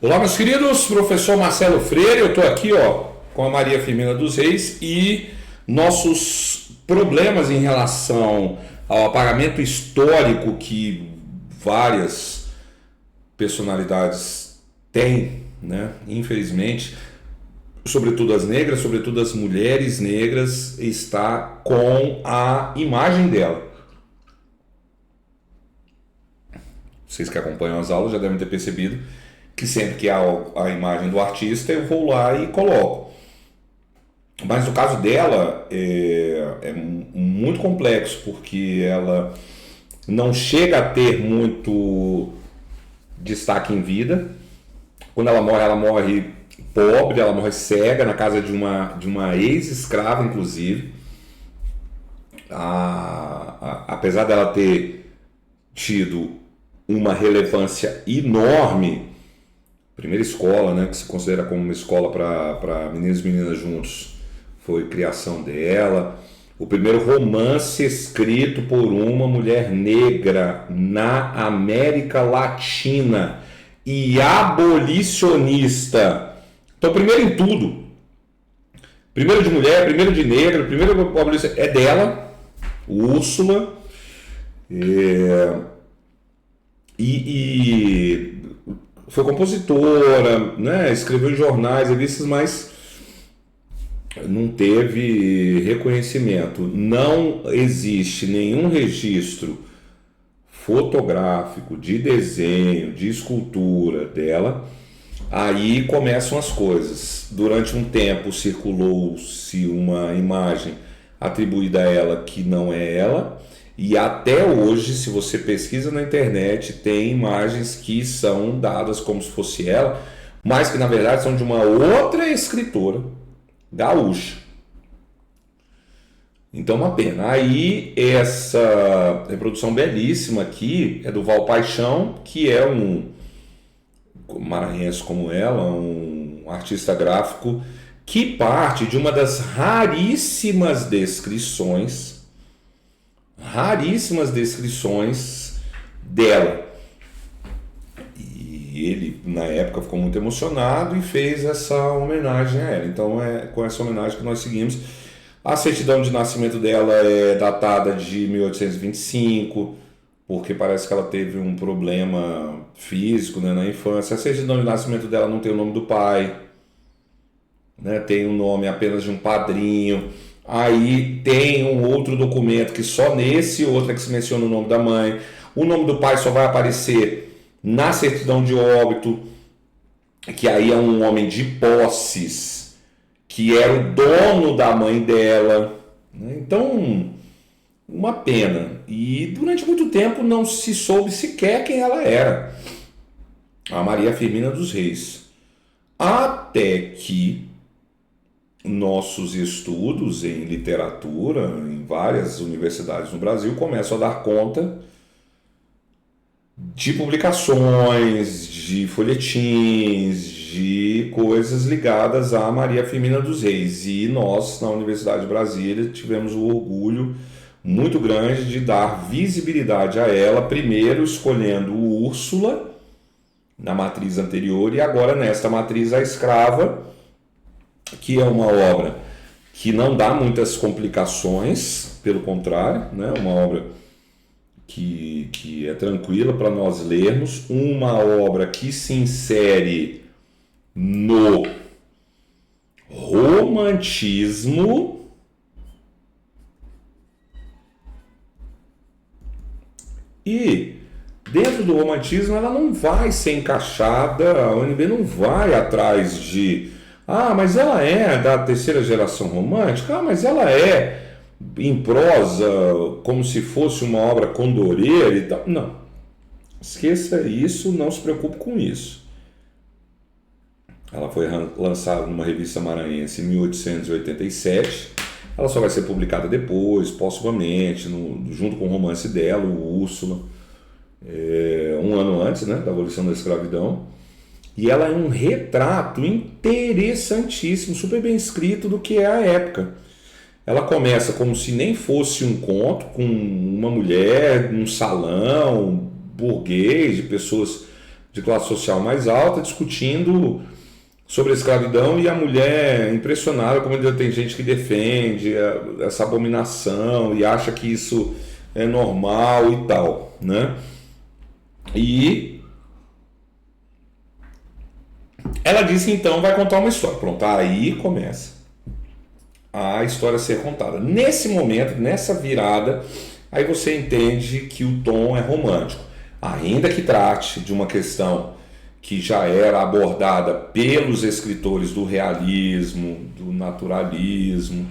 Olá, meus queridos, professor Marcelo Freire, eu estou aqui com a Maria Firmina dos Reis e nossos problemas em relação ao apagamento histórico que várias personalidades têm, né? Infelizmente, sobretudo as negras, sobretudo as mulheres negras, está com a imagem dela. Vocês que acompanham as aulas já devem ter percebido que sempre que há a imagem do artista eu vou lá e coloco. Mas no caso dela é muito complexo, porque ela não chega a ter muito destaque em vida. Quando ela morre pobre, ela morre cega na casa de uma ex-escrava, inclusive. Apesar dela ter tido uma relevância enorme, primeira escola, né, que se considera como uma escola para meninos e meninas juntos, foi criação dela. O primeiro romance escrito por uma mulher negra na América Latina e abolicionista. Então, primeiro em tudo. Primeiro de mulher, primeiro de negra, primeiro abolicionista é dela, Úrsula. Foi compositora, né? Escreveu em jornais, revistas, mas não teve reconhecimento. Não existe nenhum registro fotográfico, de desenho, de escultura dela. Aí começam as coisas. Durante um tempo circulou-se uma imagem atribuída a ela que não é ela. E até hoje, se você pesquisa na internet, tem imagens que são dadas como se fosse ela, mas que na verdade são de uma outra escritora gaúcha. Então, uma pena. Aí, essa reprodução belíssima aqui é do Val Paixão, que é um maranhense como ela, um artista gráfico, que parte de uma das raríssimas descrições dela. E ele, na época, ficou muito emocionado e fez essa homenagem a ela. Então é com essa homenagem que nós seguimos. A certidão de nascimento dela é datada de 1825, porque parece que ela teve um problema físico, né, na infância. A certidão de nascimento dela não tem o nome do pai, né, tem o nome apenas de um padrinho. Aí tem um outro documento que só nesse outro é que se menciona o nome da mãe. O nome do pai só vai aparecer na certidão de óbito, que aí é um homem de posses, que era o dono da mãe dela. Então, uma pena. E durante muito tempo não se soube sequer quem ela era, a Maria Firmina dos Reis. Até que nossos estudos em literatura, em várias universidades no Brasil, começam a dar conta de publicações, de folhetins, de coisas ligadas a Maria Firmina dos Reis. E nós, na Universidade de Brasília, tivemos o orgulho muito grande de dar visibilidade a ela, primeiro escolhendo o Úrsula, na matriz anterior, e agora nesta matriz a Escrava, que é uma obra que não dá muitas complicações, pelo contrário, né? Uma obra que é tranquila para nós lermos, uma obra que se insere no romantismo e dentro do romantismo ela não vai ser encaixada, a UNB não vai atrás de mas ela é da terceira geração romântica, mas ela é em prosa como se fosse uma obra condoreira e tal. Não, esqueça isso, não se preocupe com isso. Ela foi lançada numa revista maranhense em 1887, ela só vai ser publicada depois, póstumamente, junto com o romance dela, o Úrsula, um ano antes, né, da abolição da escravidão. E ela é um retrato interessantíssimo, super bem escrito do que é a época. Ela começa como se nem fosse um conto, com uma mulher num salão burguês, de pessoas de classe social mais alta discutindo sobre a escravidão e a mulher impressionada como ainda tem gente que defende essa abominação e acha que isso é normal e tal, né? E ela disse então vai contar uma história. Pronto, aí começa a história a ser contada. Nesse momento, nessa virada, aí você entende que o tom é romântico. Ainda que trate de uma questão que já era abordada pelos escritores do realismo, do naturalismo.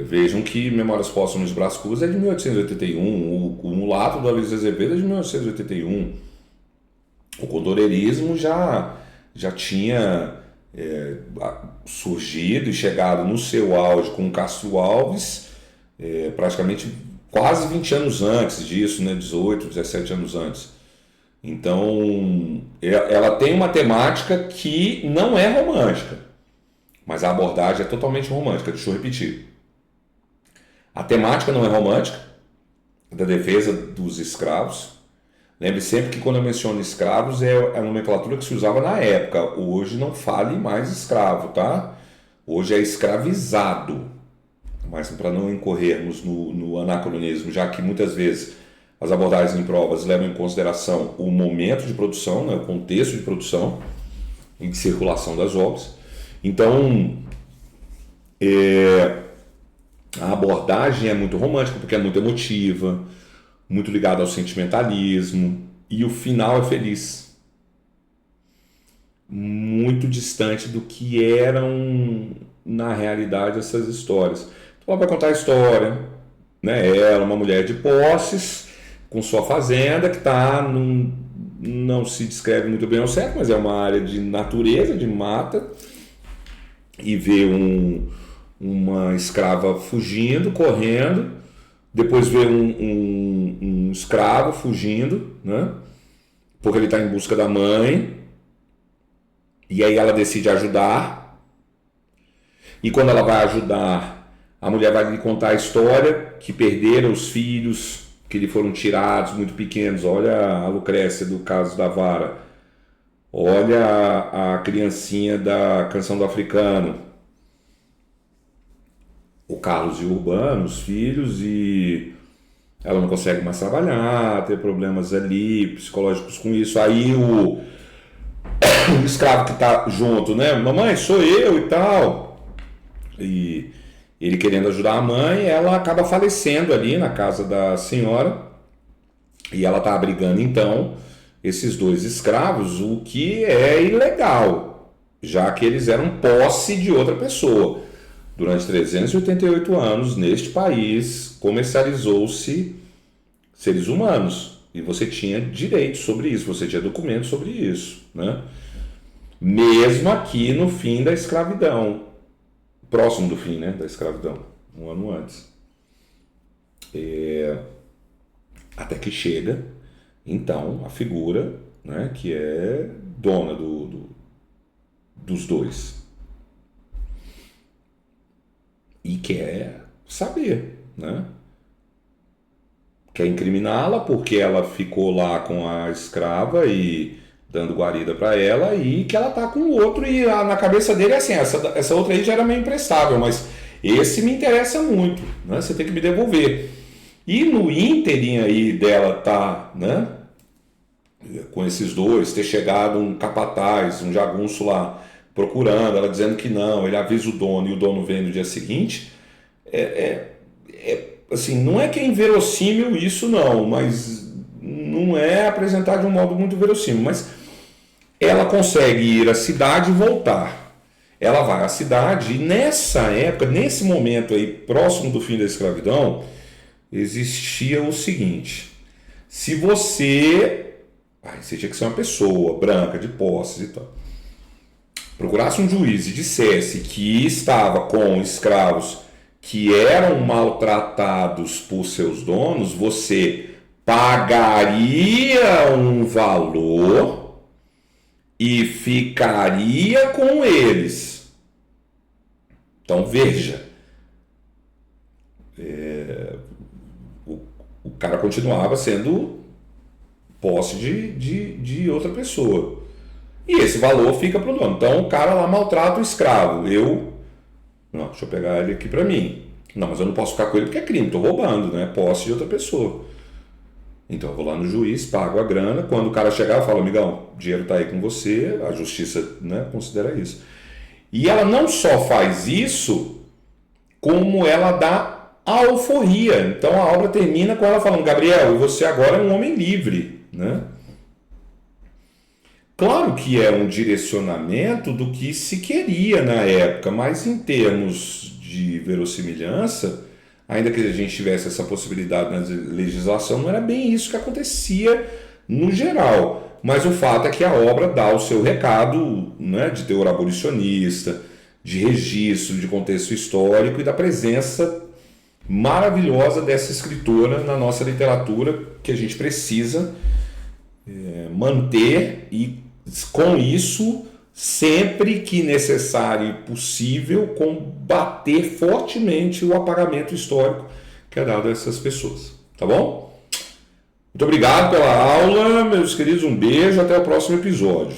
Vejam que Memórias Póstumas de Brás Cubas é de 1881, o Mulato do Aloysio Azevedo é de 1981. O condorerismo já tinha surgido e chegado no seu auge com Castro Alves, praticamente quase 20 anos antes disso, né? 18, 17 anos antes. Então, ela tem uma temática que não é romântica, mas a abordagem é totalmente romântica. Deixa eu repetir. A temática não é romântica, da defesa dos escravos. Lembre sempre que quando eu menciono escravos é a nomenclatura que se usava na época. Hoje não fale mais escravo, tá? Hoje é escravizado. Mas para não incorrermos no anacronismo, já que muitas vezes as abordagens em provas levam em consideração o momento de produção, né, o contexto de produção e de circulação das obras. Então, a abordagem é muito romântica porque é muito emotiva, muito ligada ao sentimentalismo, e o final é feliz. Muito distante do que eram, na realidade, essas histórias. Então ela vai contar a história, né? Ela, uma mulher de posses, com sua fazenda, que está não se descreve muito bem ao certo, mas é uma área de natureza, de mata, e vê uma escrava fugindo, correndo, depois vê um escravo fugindo, né? Porque ele está em busca da mãe, e aí ela decide ajudar, e quando ela vai ajudar, a mulher vai lhe contar a história, que perderam os filhos, que lhe foram tirados muito pequenos. Olha a Lucrécia do caso da vara, olha a criancinha da Canção do Africano, o Carlos e o Urbano, os filhos, e ela não consegue mais trabalhar, tem problemas ali psicológicos com isso. Aí o escravo que está junto, né? Mamãe, sou eu e tal. E ele querendo ajudar a mãe, ela acaba falecendo ali na casa da senhora. E ela está abrigando então esses dois escravos, o que é ilegal, já que eles eram posse de outra pessoa. Durante 388 anos, neste país, comercializou-se seres humanos. E você tinha direitos sobre isso, você tinha documentos sobre isso, né? Mesmo aqui no fim da escravidão, próximo do fim, né, da escravidão, um ano antes. Até que chega, então, a figura, né, que é dona dos dois. E quer saber, né? Quer incriminá-la porque ela ficou lá com a escrava e dando guarida para ela, e que ela tá com o outro, e na cabeça dele é assim, essa outra aí já era meio imprestável, mas esse me interessa muito, né? Você tem que me devolver. E no ínterim aí dela tá, né, com esses dois, ter chegado um capataz, um jagunço lá procurando, ela dizendo que não, ele avisa o dono e o dono vem no dia seguinte, assim, não é que é inverossímil isso não, mas não é apresentado de um modo muito verossímil, mas ela consegue ir à cidade e voltar. Ela vai à cidade e nessa época, nesse momento aí, próximo do fim da escravidão, existia o seguinte: se você tinha que ser uma pessoa branca, de posses e tal, procurasse um juiz e dissesse que estava com escravos que eram maltratados por seus donos, você pagaria um valor e ficaria com eles. Então veja, o cara continuava sendo posse de outra pessoa. E esse valor fica para o dono. Então o cara lá maltrata o escravo. Não, deixa eu pegar ele aqui para mim. Não, mas eu não posso ficar com ele porque é crime, estou roubando, né? Posse de outra pessoa. Então eu vou lá no juiz, pago a grana. Quando o cara chegar, eu falo, amigão, o dinheiro está aí com você, a justiça, né, considera isso. E ela não só faz isso, como ela dá alforria. Então a obra termina com ela falando, Gabriel, você agora é um homem livre, né? Claro que é um direcionamento do que se queria na época, mas em termos de verossimilhança, ainda que a gente tivesse essa possibilidade na legislação, não era bem isso que acontecia no geral. Mas o fato é que a obra dá o seu recado, né, de teor abolicionista, de registro, de contexto histórico e da presença maravilhosa dessa escritora na nossa literatura, que a gente precisa manter e, com isso, sempre que necessário e possível, combater fortemente o apagamento histórico que é dado a essas pessoas. Tá bom? Muito obrigado pela aula, meus queridos. Um beijo, até o próximo episódio.